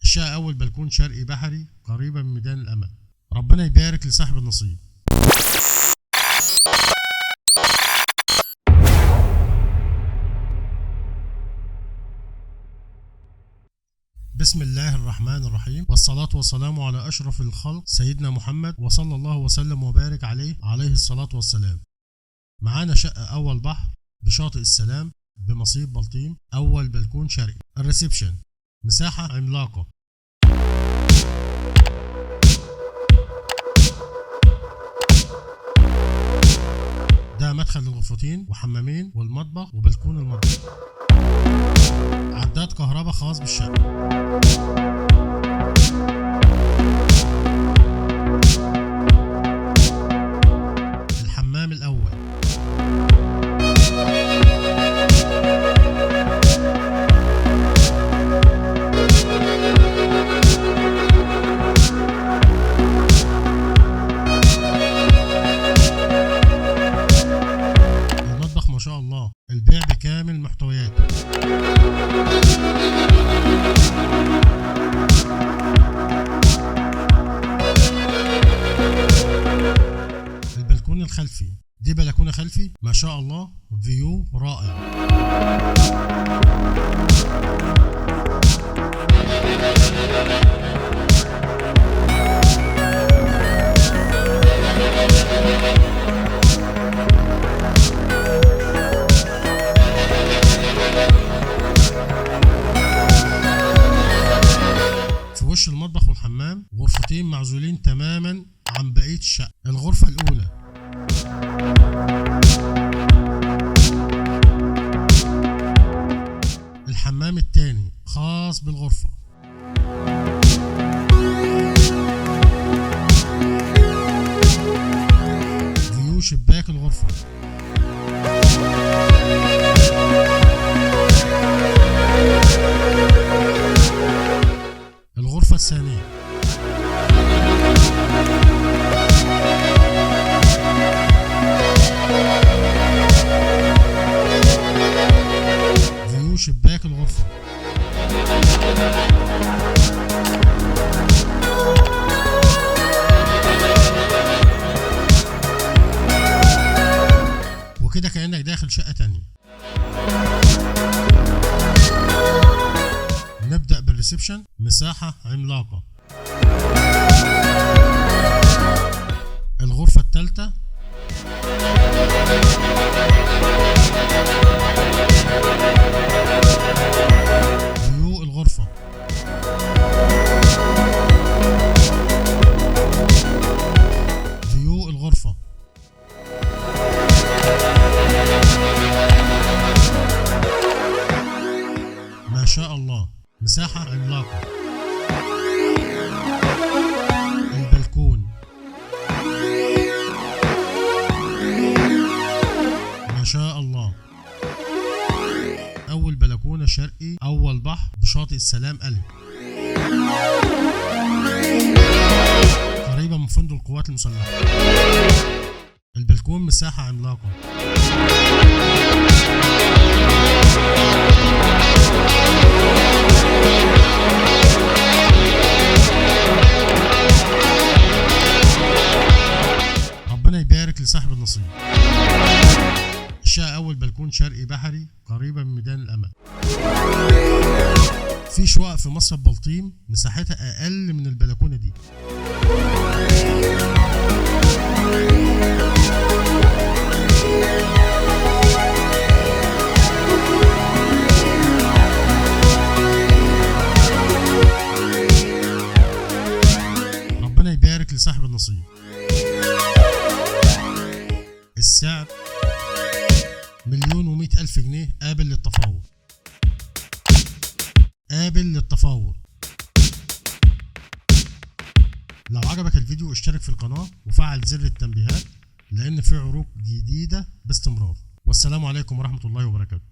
الشقة أول بلكون شرقي بحري قريبة من ميدان الأمل. ربنا يبارك لصاحب النصيب. بسم الله الرحمن الرحيم، والصلاة والسلام على أشرف الخلق سيدنا محمد، وصلى الله وسلم وبارك عليه الصلاة والسلام. معانا شقة أول بحر بشاطئ السلام بمصيب بلطيم، أول بلكون شرقي. الريسبشن مساحة عملاقة، ده مدخل للغرفتين وحمامين والمطبخ وبلكون المطبخ. عداد كهرباء خاص بالشقة. الحمام الأول. المطبخ ما شاء الله، البيع بكامل محتوياته. البلكون الخلفي، دي بلكونة خلفي ما شاء الله، فيو رائع. في وش المطبخ والحمام غرفتين معزولين تماما عن بقية الشقة. الغرفة الأولى، الحمام الثاني خاص بالغرفة. فيو شباك الغرفة. الغرفة الثانية، فيو شباك الغرفة. وكده كأنك داخل شقة تانية. نبدأ بالريسبشن، مساحة عملاقة. الغرفة الثالثة، فيو الغرفة. فيو الغرفة. ما شاء الله، مساحة عملاقة. البلكون ما شاء الله، أول بلكونة شرقي أول بحر بشاطئ السلام ألف، قريبة من فندق القوات المسلحة. البلكون مساحة عملاقة. ربنا يبارك لصاحب النصيب. الشقة أول بلكون شرقي بحري قريبة من ميدان الأمل. في شقق في مصيف بلطيم مساحتها أقل من البلكونة دي. ربنا يبارك لصاحب النصيب. السعر 1,100,000 جنيه، قابل للتفاوض. قابل للتفاوض. لو عجبك الفيديو اشترك في القناة وفعل زر التنبيهات، لأن في عروض جديدة باستمرار. والسلام عليكم ورحمة الله وبركاته.